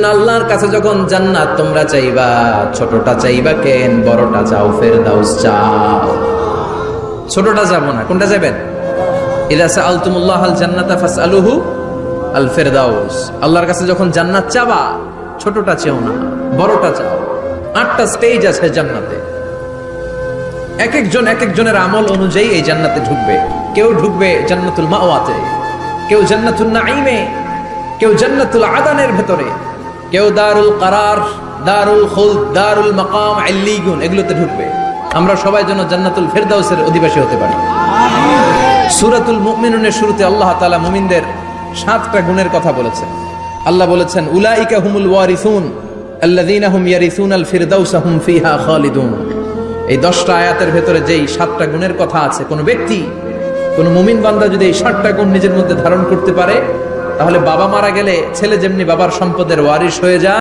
আল্লাহর কাছে যখন জান্নাত তোমরা চাইবা, ছোটটা চাইবা কেন, বড়টা চাও, ফেরদাউস চাও। ছোটটা যাবো না, কোনটা যাবেন? ইযা সাআলতুমুল্লাহ আল জান্নাতা ফাসআলুহু আল ফেরদাউস। আল্লাহর কাছে যখন জান্নাত চাবা, ছোটটা চেও না, বড়টা চাও। 8টা স্টেজ আছে জান্নাতে। এক একজনের আমল অনুযায়ী এই জান্নাতে ঢুকবে। কেউ ঢুকবে জান্নাতুল মাওয়াতে, কেউ জান্নাতুল নাঈমে, কেউ জান্নাতুল আদানের ভেতরে, কেউ দারুল কারার, দারুল খুলদ, দারুল মাকাম, ইল্লিগুন এগুলোতে ঢুকবে। আমরা সবাই যেন জান্নাতুল ফেরদাউসের অধিবাসী হতে পারি। সূরাতুল মুমিনুনের শুরুতে আল্লাহ তাআলা মুমিনদের 7টা গুণের কথা বলেছেন। আল্লাহ বলেছেন উলাইকা হুমুল ওয়ারিসুন আল্লাযীনা হুম ইয়ারিসুনাল ফিরদাউসা হুম ফিহা খালিদুন। এই 10টা আয়াতের ভেতরে যেই 7টা গুণের কথা আছে, কোন ব্যক্তি, কোন মুমিন বান্দা যদি এই 7টা গুণ নিজের মধ্যে ধারণ করতে পারে, তাহলে বাবা মারা গেলে ছেলে যেমনি বাবার সম্পদের ওয়ারিশ হয়ে যায়,